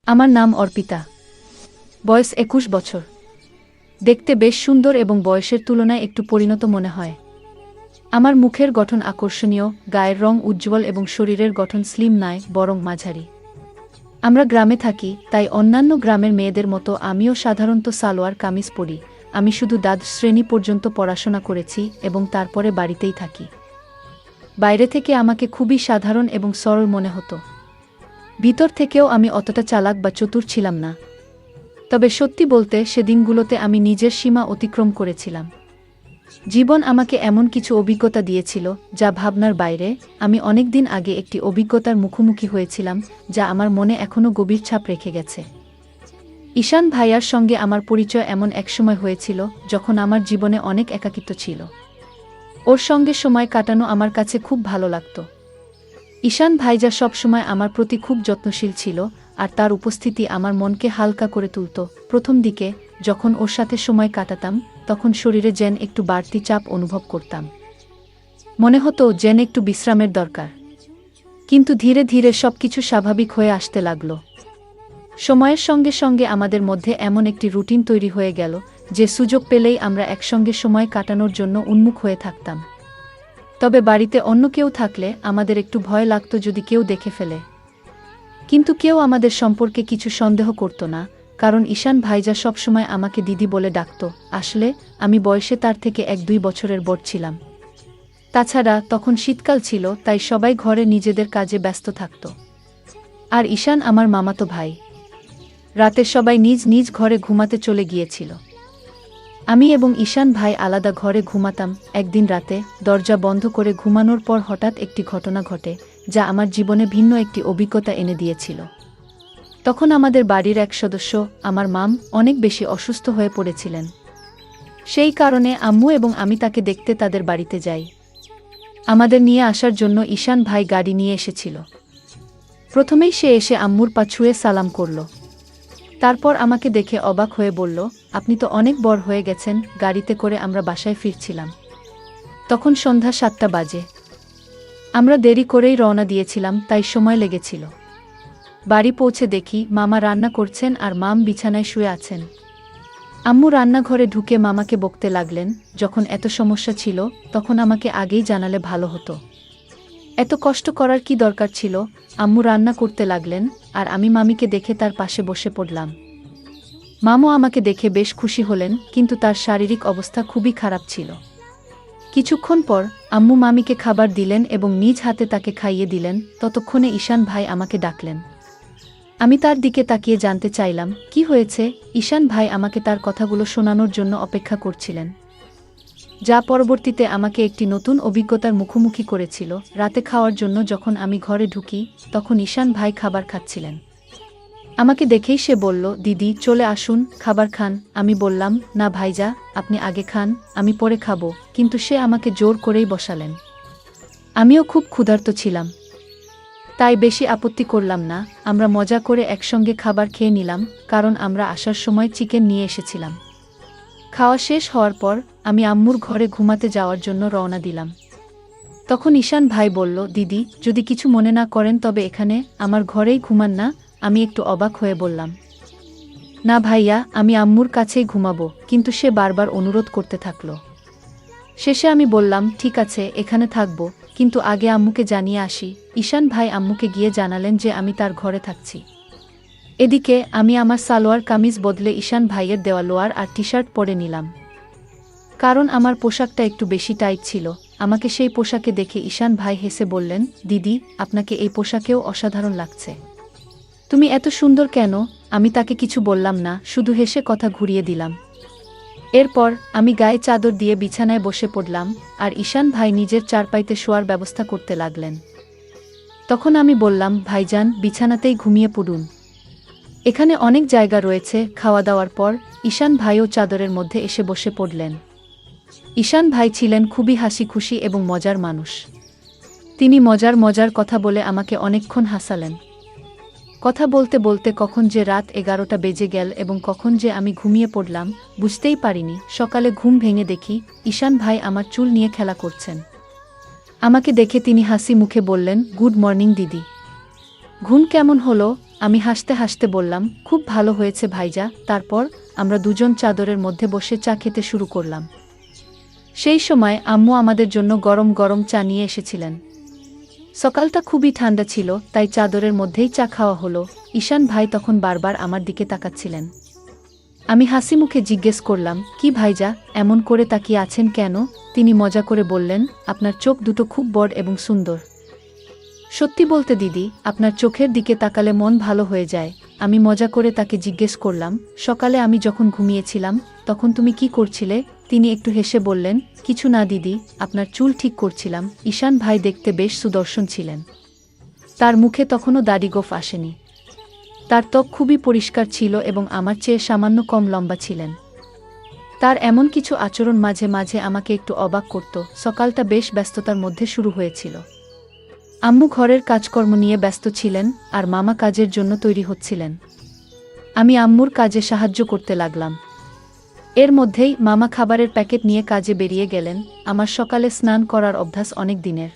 আমার নাম অর্পিতা। বয়স ২১ বছর। দেখতে বেশ সুন্দর এবং বয়সের তুলনায় একটু পরিণত মনে হয়। আমার মুখের গঠন আকর্ষণীয়, গায়ের রং উজ্জ্বল এবং শরীরের গঠন স্লিম নয়, বরং মাঝারি। আমরা গ্রামে থাকি, তাই অন্যান্য গ্রামের মেয়েদের মতো আমিও সাধারণত সালোয়ার কামিজ পরি। আমি শুধু দ্বাদশ শ্রেণী পর্যন্ত পড়াশোনা করেছি এবং তারপরে বাড়িতেই থাকি। বাইরে থেকে আমাকে খুবই সাধারণ এবং সরল মনে হতো। ভিতর থেকেও আমি অতটা চালাক বা চতুর ছিলাম না। তবে সত্যি বলতে সেদিনগুলোতে আমি নিজের সীমা অতিক্রম করেছিলাম। জীবন আমাকে এমন কিছু অভিজ্ঞতা দিয়েছিল যা ভাবনার বাইরে। আমি অনেক দিন আগে একটি অভিজ্ঞতার মুখোমুখি হয়েছিলাম যা আমার মনে এখনও গভীর ছাপ রেখে গেছে। ঈশান ভাইয়ার সঙ্গে আমার পরিচয় এমন এক সময় হয়েছিল যখন আমার জীবনে অনেক একাকিত্ব ছিল। ওর সঙ্গে সময় কাটানো আমার কাছে খুব ভালো লাগত। ঈশান ভাইজা সবসময় আমার প্রতি খুব যত্নশীল ছিল, আর তার উপস্থিতি আমার মনকে হালকা করে তুলত। প্রথম দিকে যখন ওর সাথে সময় কাটাতাম তখন শরীরে যেন একটু বাড়তি চাপ অনুভব করতাম। মনে হতো যেন একটু বিশ্রামের দরকার। কিন্তু ধীরে ধীরে সবকিছু স্বাভাবিক হয়ে আসতে লাগল। সময়ের সঙ্গে সঙ্গে আমাদের মধ্যে এমন একটি রুটিন তৈরি হয়ে গেল যে সুযোগ পেলেই আমরা একসঙ্গে সময় কাটানোর জন্য উন্মুখ হয়ে থাকতাম। তবে বাড়িতে অন্য কেউ থাকলে আমাদের একটু ভয় লাগত যদি কেউ দেখে ফেলে। কিন্তু কেউ আমাদের সম্পর্কে কিছু সন্দেহ করত না, কারণ ঈশান ভাইজা সবসময় আমাকে দিদি বলে ডাকত। আসলে আমি বয়সে তার থেকে ১-২ বছরের বড় ছিলাম। তাছাড়া তখন শীতকাল ছিল, তাই সবাই ঘরে নিজেদের কাজে ব্যস্ত থাকত। আর ঈশান আমার মামাতো ভাই। রাতে সবাই নিজ নিজ ঘরে ঘুমাতে চলে গিয়েছিল। আমি এবং ঈশান ভাই আলাদা ঘরে ঘুমাতাম। একদিন রাতে দরজা বন্ধ করে ঘুমানোর পর হঠাৎ একটি ঘটনা ঘটে যা আমার জীবনে ভিন্ন একটি অভিজ্ঞতা এনে দিয়েছিল। তখন আমাদের বাড়ির এক সদস্য, আমার মাম, অনেক বেশি অসুস্থ হয়ে পড়েছিলেন। সেই কারণে আম্মু এবং আমি তাকে দেখতে তাদের বাড়িতে যাই। আমাদের নিয়ে আসার জন্য ঈশান ভাই গাড়ি নিয়ে এসেছিল। প্রথমেই সে এসে আম্মুর পা ছুঁয়ে সালাম করল। তারপর আমাকে দেখে অবাক হয়ে বলল, আপনি তো অনেক বড় হয়ে গেছেন। গাড়িতে করে আমরা বাসায় ফিরছিলাম। তখন সন্ধ্যা ৭টা বাজে। আমরা দেরি করেই রওনা দিয়েছিলাম, তাই সময় লেগেছিল। বাড়ি পৌঁছে দেখি মামা রান্না করছেন আর মাম বিছানায় শুয়ে আছেন। আম্মু রান্নাঘরে ঢুকে মামাকে বকতে লাগলেন, যখন এত সমস্যা ছিল তখন আমাকে আগেই জানালে ভালো হতো। এত কষ্ট করার কি দরকার ছিল? আম্মু রান্না করতে লাগলেন আর আমি মামিকে দেখে তার পাশে বসে পড়লাম। মামু আমাকে দেখে বেশ খুশি হলেন, কিন্তু তার শারীরিক অবস্থা খুবই খারাপ ছিল। কিছুক্ষণ পর আম্মু মামিকে খাবার দিলেন এবং নিজ হাতে তাকে খাইয়ে দিলেন। ততক্ষণে ঈশান ভাই আমাকে ডাকলেন। আমি তার দিকে তাকিয়ে জানতে চাইলাম কি হয়েছে। ঈশান ভাই আমাকে তার কথাগুলো শোনানোর জন্য অপেক্ষা করছিলেন, যা পরবর্তীতে আমাকে একটি নতুন অভিজ্ঞতার মুখোমুখি করেছিল। রাতে খাওয়ার জন্য যখন আমি ঘরে ঢুকি তখন ঈশান ভাই খাবার খাচ্ছিলেন। আমাকে দেখেই সে বলল, দিদি চলে আসুন, খাবার খান। আমি বললাম, না ভাইজা, আপনি আগে খান, আমি পরে খাবো। কিন্তু সে আমাকে জোর করেই বসালেন। আমিও খুব ক্ষুধার্ত ছিলাম, তাই বেশি আপত্তি করলাম না। আমরা মজা করে একসঙ্গে খাবার খেয়ে নিলাম, কারণ আমরা আসার সময় চিকেন নিয়ে এসেছিলাম। খাওয়া শেষ হওয়ার পর আমি আম্মুর ঘরে ঘুমাতে যাওয়ার জন্য রওনা দিলাম। তখন ঈশান ভাই বলল, দিদি যদি কিছু মনে না করেন তবে এখানে আমার ঘরেই ঘুমান না। আমি একটু অবাক হয়ে বললাম, না ভাইয়া, আমি আম্মুর কাছেই ঘুমাবো। কিন্তু সে বারবার অনুরোধ করতে থাকল। শেষে আমি বললাম, ঠিক আছে, এখানে থাকবো, কিন্তু আগে আম্মুকে জানিয়ে আসি। ঈশান ভাই আম্মুকে গিয়ে জানালেন যে আমি তার ঘরে থাকছি। এদিকে আমি আমার সালোয়ার কামিজ বদলে ঈশান ভাইয়ের দেওয়া লোয়ার আর টি শার্ট পরে নিলাম, কারণ আমার পোশাকটা একটু বেশি টাইট ছিল। আমাকে সেই পোশাকে দেখে ঈশান ভাই হেসে বললেন, দিদি আপনাকে এই পোশাকেও অসাধারণ লাগছে। তুমি এত সুন্দর কেন? আমি তাকে কিছু বললাম না, শুধু হেসে কথা ঘুরিয়ে দিলাম। এরপর আমি গায়ে চাদর দিয়ে বিছানায় বসে পড়লাম আর ঈশান ভাই নিজের চারপাইতে শোয়ার ব্যবস্থা করতে লাগলেন। তখন আমি বললাম, ভাইজান বিছানাতেই ঘুমিয়ে পড়ুন, এখানে অনেক জায়গা রয়েছে। খাওয়া দাওয়ার পর ঈশান ভাইও চাদরের মধ্যে এসে বসে পড়লেন। ঈশান ভাই ছিলেন খুবই হাসি খুশি এবং মজার মানুষ। তিনি মজার মজার কথা বলে আমাকে অনেকক্ষণ হাসালেন। কথা বলতে বলতে কখন যে রাত 11টা বেজে গেল এবং কখন যে আমি ঘুমিয়ে পড়লাম বুঝতেই পারিনি। সকালে ঘুম ভেঙে দেখি ঈশান ভাই আমার চুল নিয়ে খেলা করছেন। আমাকে দেখে তিনি হাসি মুখে বললেন, গুড মর্নিং দিদি, ঘুম কেমন হলো? আমি হাসতে হাসতে বললাম, খুব ভালো হয়েছে ভাইজা। তারপর আমরা দুজন চাদরের মধ্যে বসে চা খেতে শুরু করলাম। সেই সময় আম্মু আমাদের জন্য গরম গরম চা নিয়ে এসেছিলেন। সকালটা খুবই ঠান্ডা ছিল, তাই চাদরের মধ্যেই চা খাওয়া হলো। ঈশান ভাই তখন বারবার আমার দিকে তাকাচ্ছিলেন। আমি হাসি মুখে জিজ্ঞেস করলাম, কি ভাইজা, এমন করে তাকিয়ে আছেন কেন? তিনি মজা করে বললেন, আপনার চোখ দুটো খুব বড় এবং সুন্দর। সত্যি বলতে দিদি, আপনার চোখের দিকে তাকালে মন ভালো হয়ে যায়। আমি মজা করে তাকে জিজ্ঞেস করলাম, সকালে আমি যখন ঘুমিয়েছিলাম তখন তুমি কি করছিলে? তিনি একটু হেসে বললেন, কিছু না দিদি, আপনার চুল ঠিক করছিলাম। ঈশান ভাই দেখতে বেশ সুদর্শন ছিলেন। তার মুখে তখনও দাড়ি গোঁফ আসেনি। তার ত্বক খুবই পরিষ্কার ছিল এবং আমার চেয়ে সামান্য কম লম্বা ছিলেন। তার এমন কিছু আচরণ মাঝে মাঝে আমাকে একটু অবাক করত। সকালটা বেশ ব্যস্ততার মধ্যে শুরু হয়েছিল। আম্মু ঘরের কাজকর্ম নিয়ে ব্যস্ত ছিলেন আর মামা কাজের জন্য তৈরি হচ্ছিলেন। আমি আম্মুর কাজে সাহায্য করতে লাগলাম। এর মধ্যেই মামা খাবারের প্যাকেট নিয়ে কাজে বেরিয়ে গেলেন। আমার সকালে স্নান করার অভ্যাস অনেক দিনের,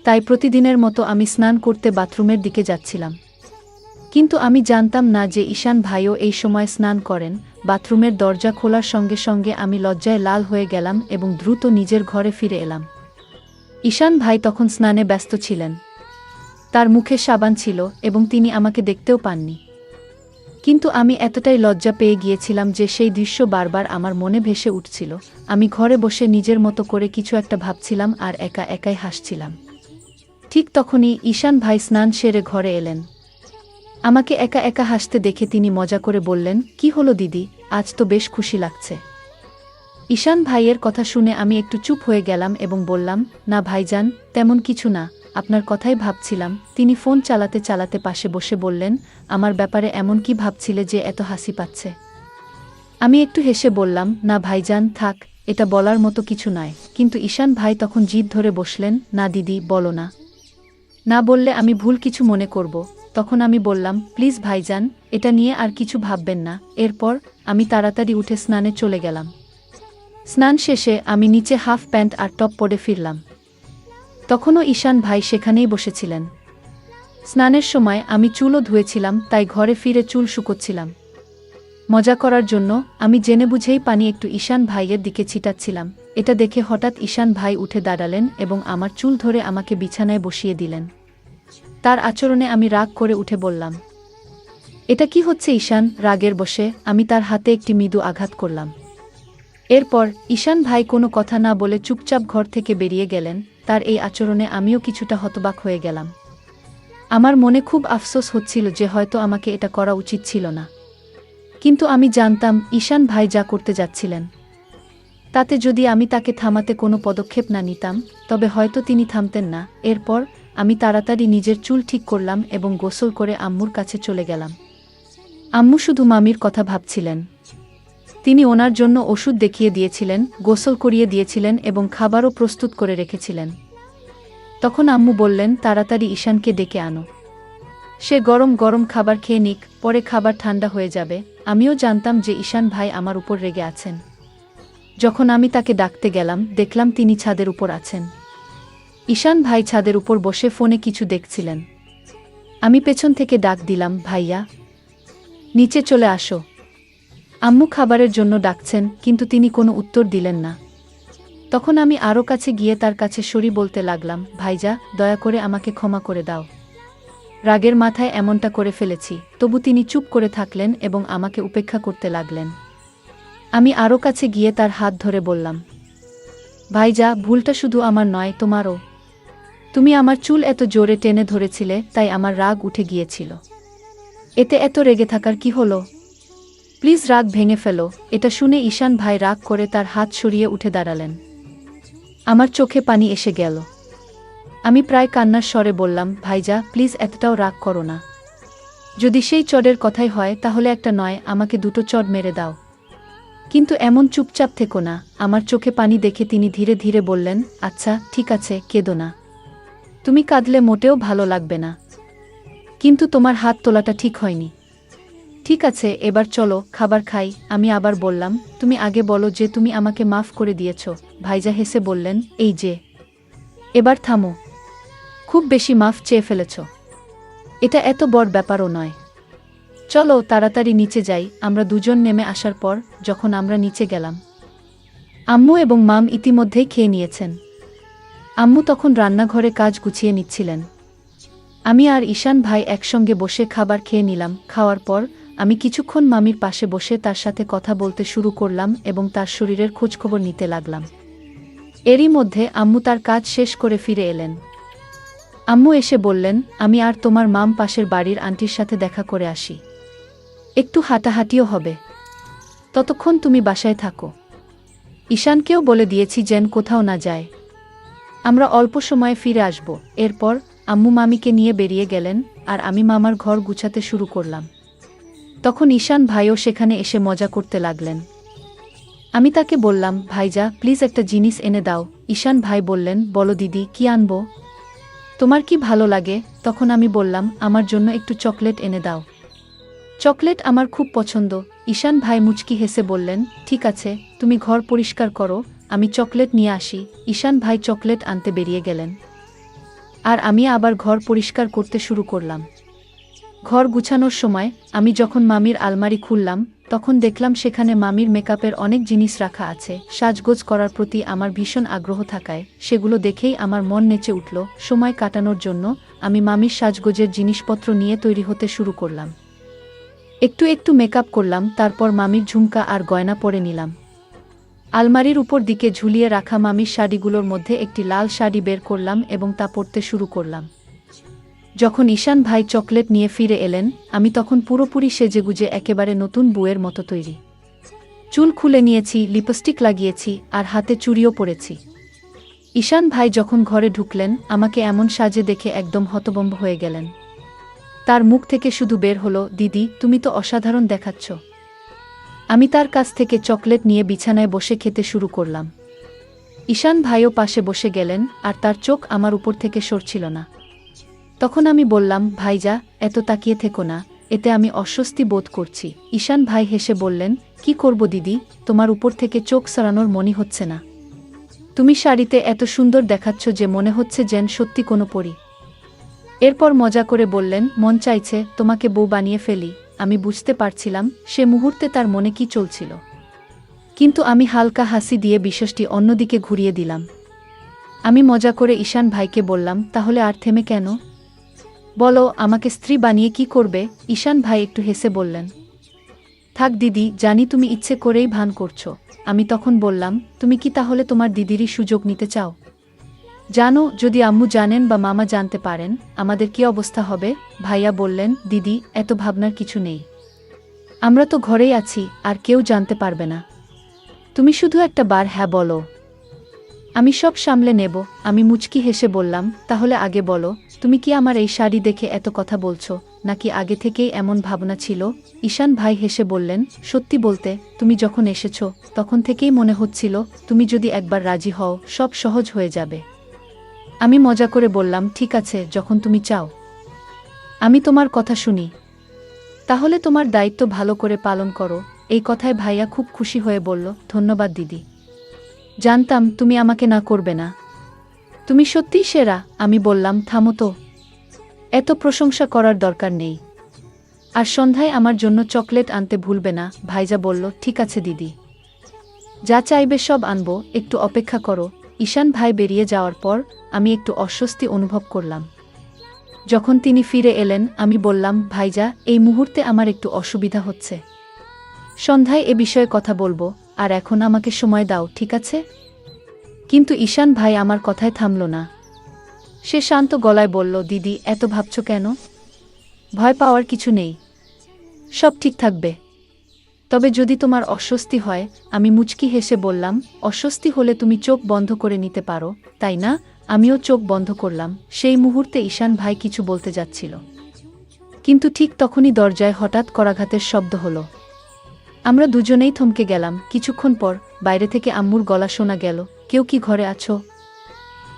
তাই প্রতিদিনের মতো আমি স্নান করতে বাথরুমের দিকে যাচ্ছিলাম। কিন্তু আমি জানতাম না যে ঈশান ভাইও এই সময় স্নান করেন। বাথরুমের দরজা খোলার সঙ্গে সঙ্গে আমি লজ্জায় লাল হয়ে গেলাম এবং দ্রুত নিজের ঘরে ফিরে এলাম। ঈশান ভাই তখন স্নানে ব্যস্ত ছিলেন। তার মুখে সাবান ছিল এবং তিনি আমাকে দেখতেও পাননি। কিন্তু আমি এতটাই লজ্জা পেয়ে গিয়েছিলাম যে সেই দৃশ্য বারবার আমার মনে ভেসে উঠছিল। আমি ঘরে বসে নিজের মতো করে কিছু একটা ভাবছিলাম আর একা একাই হাসছিলাম। ঠিক তখনই ঈশান ভাই স্নান সেরে ঘরে এলেন। আমাকে একা একা হাসতে দেখে তিনি মজা করে বললেন, কি হলো দিদি, আজ তো বেশ খুশি লাগছে। ঈশান ভাইয়ের কথা শুনে আমি একটু চুপ হয়ে গেলাম এবং বললাম, না ভাইজান, তেমন কিছু না, আপনার কথাই ভাবছিলাম। তিনি ফোন চালাতে চালাতে পাশে বসে বললেন, আমার ব্যাপারে এমন কি ভাবছিলে যে এত হাসি পাচ্ছে? আমি একটু হেসে বললাম, না ভাইজান, থাক, এটা বলার মতো কিছু নয়। কিন্তু ঈশান ভাই তখন জিদ ধরে বসলেন, না দিদি, বলো না। না বললে আমি ভুল কিছু মনে করব। তখন আমি বললাম, প্লিজ ভাইজান, এটা নিয়ে আর কিছু ভাববেন না। এরপর আমি তাড়াতাড়ি উঠে স্নানে চলে গেলাম। স্নান শেষে আমি নিচে হাফ প্যান্ট আর টপ পরে ফিরলাম। তখনও ঈশান ভাই সেখানেই বসেছিলেন। স্নানের সময় আমি চুলও ধুয়েছিলাম, তাই ঘরে ফিরে চুল শুকোচ্ছিলাম। মজা করার জন্য আমি জেনে বুঝেই পানি একটু ঈশান ভাইয়ের দিকে ছিটাচ্ছিলাম। এটা দেখে হঠাৎ ঈশান ভাই উঠে দাঁড়ালেন এবং আমার চুল ধরে আমাকে বিছানায় বসিয়ে দিলেন। তার আচরণে আমি রাগ করে উঠে বললাম, এটা কি হচ্ছে ঈশান? রাগের বশে আমি তার হাতে একটি মৃদু আঘাত করলাম। এরপর ঈশান ভাই কোনো কথা না বলে চুপচাপ ঘর থেকে বেরিয়ে গেলেন। তার এই আচরণে আমিও কিছুটা হতবাক হয়ে গেলাম। আমার মনে খুব আফসোস হচ্ছিল যে হয়তো আমাকে এটা করা উচিত ছিল না। কিন্তু আমি জানতাম ঈশান ভাই যা করতে যাচ্ছিলেন তাতে যদি আমি তাকে থামাতে কোনো পদক্ষেপ না নিতাম তবে হয়তো তিনি থামতেন না। এরপর আমি তাড়াতাড়ি নিজের চুল ঠিক করলাম এবং গোসল করে আম্মুর কাছে চলে গেলাম। আম্মু শুধু মামির কথা ভাবছিলেন। তিনি ওনার জন্য ওষুধ দেখিয়ে দিয়েছিলেন, গোসল করিয়ে দিয়েছিলেন এবং খাবারও প্রস্তুত করে রেখেছিলেন। তখন আম্মু বললেন, তাড়াতাড়ি ঈশানকে ডেকে আনো, সে গরম গরম খাবার খেয়ে নিক, পরে খাবার ঠান্ডা হয়ে যাবে। আমিও জানতাম যে ঈশান ভাই আমার উপর রেগে আছেন। যখন আমি তাকে ডাকতে গেলাম দেখলাম তিনি ছাদের উপর আছেন। ঈশান ভাই ছাদের উপর বসে ফোনে কিছু দেখছিলেন। আমি পেছন থেকে ডাক দিলাম, ভাইয়া, নিচে চলে আসো। আম্মু খাবারের জন্য ডাকছেন, কিন্তু তিনি কোনো উত্তর দিলেন না। তখন আমি আরও কাছে গিয়ে তার কাছে সরি বলতে লাগলাম, ভাইজা, দয়া করে আমাকে ক্ষমা করে দাও। রাগের মাথায় এমনটা করে ফেলেছি। তবু তিনি চুপ করে থাকলেন এবং আমাকে উপেক্ষা করতে লাগলেন। আমি আরও কাছে গিয়ে তার হাত ধরে বললাম, ভাইজা, ভুলটা শুধু আমার নয়, তোমারও। তুমি আমার চুল এত জোরে টেনে ধরেছিলে, তাই আমার রাগ উঠে গিয়েছিল। এতে এত রেগে থাকার কি হলো? প্লিজ রাগ ভেঙে ফেলো। এটা শুনে ঈশান ভাই রাগ করে তার হাত সরিয়ে উঠে দাঁড়ালেন। আমার চোখে পানি এসে গেল। আমি প্রায় কান্নার স্বরে বললাম, ভাইজা, প্লিজ এতটাও রাগ করো না। যদি সেই চড়ের কথাই হয় তাহলে একটা নয়, আমাকে দুটো চড় মেরে দাও। কিন্তু এমন চুপচাপ থেকো না। আমার চোখে পানি দেখে তিনি ধীরে ধীরে বললেন, আচ্ছা ঠিক আছে, কেঁদো না। তুমি কাঁদলে মোটেও ভালো লাগবে না। কিন্তু তোমার হাত তোলাটা ঠিক হয়নি। ঠিক আছে, এবার চলো খাবার খাই। আমি আবার বললাম, তুমি আগে বলো যে তুমি আমাকে মাফ করে দিয়েছ। ভাইজা হেসে বললেন, এই যে, এবার থামো। খুব বেশি মাফ চেয়ে ফেলেছ। এটা এত বড় ব্যাপারও নয়। চলো তাড়াতাড়ি নিচে যাই। আমরা দুজন নেমে আসার পর যখন আমরা নিচে গেলাম, আম্মু এবং মাম ইতিমধ্যেই খেয়ে নিয়েছেন। আম্মু তখন রান্নাঘরে কাজ গুছিয়ে নিচ্ছিলেন। আমি আর ঈশান ভাই একসঙ্গে বসে খাবার খেয়ে নিলাম। খাওয়ার পর আমি কিছুক্ষণ মামির পাশে বসে তার সাথে কথা বলতে শুরু করলাম এবং তার শরীরের খোঁজখবর নিতে লাগলাম। এরই মধ্যে আম্মু তার কাজ শেষ করে ফিরে এলেন। আম্মু এসে বললেন, আমি আর তোমার মাম পাশের বাড়ির আন্টির সাথে দেখা করে আসি, একটু হাঁটাহাঁটিও হবে, ততক্ষণ তুমি বাসায় থাকো। ঈশানকেও বলে দিয়েছি যেন কোথাও না যায়, আমরা অল্প সময়ে ফিরে আসব। এরপর আম্মু মামিকে নিয়ে বেরিয়ে গেলেন আর আমি মামার ঘর গুছাতে শুরু করলাম। তখন ঈশান ভাইও সেখানে এসে মজা করতে লাগলেন। আমি তাকে বললাম, ভাইজা প্লিজ একটা জিনিস এনে দাও। ঈশান ভাই বললেন, বলো দিদি, কি আনবো? তোমার কি ভালো লাগে? তখন আমি বললাম, আমার জন্য একটু চকলেট এনে দাও, চকলেট আমার খুব পছন্দ। ঈশান ভাই মুচকি হেসে বললেন, ঠিক আছে, তুমি ঘর পরিষ্কার করো, আমি চকলেট নিয়ে আসি। ঈশান ভাই চকলেট আনতে বেরিয়ে গেলেন আর আমি আবার ঘর পরিষ্কার করতে শুরু করলাম। ঘর গুছানোর সময় আমি যখন মামির আলমারি খুললাম, তখন দেখলাম সেখানে মামির মেকআপের অনেক জিনিস রাখা আছে। সাজগোজ করার প্রতি আমার ভীষণ আগ্রহ থাকায় সেগুলো দেখেই আমার মন নেচে উঠল। সময় কাটানোর জন্য আমি মামির সাজগোজের জিনিসপত্র নিয়ে তৈরি হতে শুরু করলাম। একটু একটু মেকআপ করলাম, তারপর মামির ঝুমকা আর গয়না পরে নিলাম। আলমারির উপর দিকে ঝুলিয়ে রাখা মামির শাড়িগুলোর মধ্যে একটি লাল শাড়ি বের করলাম এবং তা পরতে শুরু করলাম। যখন ঈশান ভাই চকলেট নিয়ে ফিরে এলেন, আমি তখন পুরোপুরি সেজেগুজে একেবারে নতুন বউয়ের মতো তৈরি। চুল খুলে নিয়েছি, লিপস্টিক লাগিয়েছি আর হাতে চুড়িও পরেছি। ঈশান ভাই যখন ঘরে ঢুকলেন, আমাকে এমন সাজে দেখে একদম হতভম্ব হয়ে গেলেন। তার মুখ থেকে শুধু বের হলো, দিদি তুমি তো অসাধারণ দেখাচ্ছ। আমি তার কাছ থেকে চকলেট নিয়ে বিছানায় বসে খেতে শুরু করলাম। ঈশান ভাইও পাশে বসে গেলেন আর তার চোখ আমার উপর থেকে সরছিল না। তখন আমি বললাম, ভাইজা এত তাকিয়ে থেকো না, এতে আমি অস্বস্তি বোধ করছি। ঈশান ভাই হেসে বললেন, কি করব দিদি, তোমার উপর থেকে চোখ সরানোর মনই হচ্ছে না। তুমি শাড়িতে এত সুন্দর দেখাচ্ছ যে মনে হচ্ছে যেন সত্যি কোনো পরী। এরপর মজা করে বললেন, মন চাইছে তোমাকে বউ বানিয়ে ফেলি। আমি বুঝতে পারছিলাম সে মুহূর্তে তার মনে কি চলছিল, কিন্তু আমি হালকা হাসি দিয়ে বিষয়টি অন্যদিকে ঘুরিয়ে দিলাম। আমি মজা করে ঈশান ভাইকে বললাম, তাহলে আর থেমে কেন? বলো, আমাকে স্ত্রী বানিয়ে কি করবে? ঈশান ভাই একটু হেসে বললেন, থাক দিদি, জানি তুমি ইচ্ছে করেই ভান করছো। আমি তখন বললাম, তুমি কি তাহলে তোমার দিদিরই সুযোগ নিতে চাও? জানো, যদি আম্মু জানেন বা মামা জানতে পারেন আমাদের কি অবস্থা হবে? ভাইয়া বললেন, দিদি এত ভাবনার কিছু নেই, আমরা তো ঘরেই আছি, আর কেউ জানতে পারবে না। তুমি শুধু একটা বার হ্যাঁ বলো, আমি সব সামলে নেব। আমি মুচকি হেসে বললাম, তাহলে আগে বলো, তুমি কি আমার এই শাড়ি দেখে এত কথা বলছো, নাকি আগে থেকেই এমন ভাবনা ছিল? ঈশান ভাই হেসে বললেন, সত্যি বলতে তুমি যখন এসেছো তখন থেকেই মনে হচ্ছিল তুমি যদি একবার রাজি হও সব সহজ হয়ে যাবে। আমি মজা করে বললাম, ঠিক আছে, যখন তুমি চাও আমি তোমার কথা শুনি। তাহলে তোমার দায়িত্ব ভালো করে পালন করো। এই কথায় ভাইয়া খুব খুশি হয়ে বলল, ধন্যবাদ দিদি, জানতাম তুমি আমাকে না করবে না, তুমি সত্যিই সেরা। আমি বললাম, থামো তো, এত প্রশংসা করার দরকার নেই, আর সন্ধ্যায় আমার জন্য চকলেট আনতে ভুলবে না। ভাইজা বলল, ঠিক আছে দিদি, যা চাইবে সব আনবো, একটু অপেক্ষা করো। ঈশান ভাই বেরিয়ে যাওয়ার পর আমি একটু অস্বস্তি অনুভব করলাম। যখন তিনি ফিরে এলেন, আমি বললাম, ভাইজা এই মুহূর্তে আমার একটু অসুবিধা হচ্ছে, সন্ধ্যায় এ বিষয়ে কথা বলবো, আর এখন আমাকে সময় দাও, ঠিক আছে? কিন্তু ঈশান ভাই আমার কথায় থামল না। সে শান্ত গলায় বলল, দিদি এত ভাবছ কেন? ভয় পাওয়ার কিছু নেই, সব ঠিক থাকবে। তবে যদি তোমার অস্বস্তি হয়। আমি মুচকি হেসে বললাম, অস্বস্তি হলে তুমি চোখ বন্ধ করে নিতে পারো, তাই না? আমিও চোখ বন্ধ করলাম। সেই মুহূর্তে ঈশান ভাই কিছু বলতে যাচ্ছিল, কিন্তু ঠিক তখনই দরজায় হঠাৎ করাঘাতের শব্দ হলো। আমরা দুজনেই থমকে গেলাম। কিছুক্ষণ পর বাইরে থেকে আম্মুর গলা শোনা গেল, কেউ কি ঘরে আছো?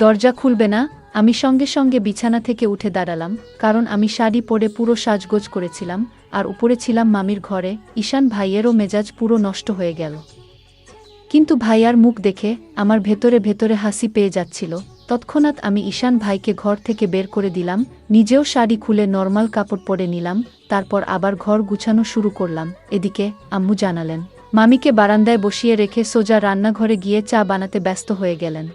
দরজা খুলবে না? আমি সঙ্গে সঙ্গে বিছানা থেকে উঠে দাঁড়ালাম, কারণ আমি শাড়ি পরে পুরো সাজগোজ করেছিলাম আর উপরে ছিলাম মামির ঘরে। ঈশান ভাইয়েরও মেজাজ পুরো নষ্ট হয়ে গেল, কিন্তু ভাইয়ার মুখ দেখে আমার ভেতরে ভেতরে হাসি পেয়ে যাচ্ছিল। তৎক্ষণাৎ আমি ঈশান ভাইকে ঘর থেকে বের করে দিলাম, নিজেও শাড়ি খুলে নরমাল কাপড় পরে নিলাম, তারপর আবার ঘর গুছানো শুরু করলাম। এদিকে আম্মু জানালেন, মামিকে বারান্দায় বসিয়ে রেখে সোজা রান্নাঘরে গিয়ে চা বানাতে ব্যস্ত হয়ে গেলেন।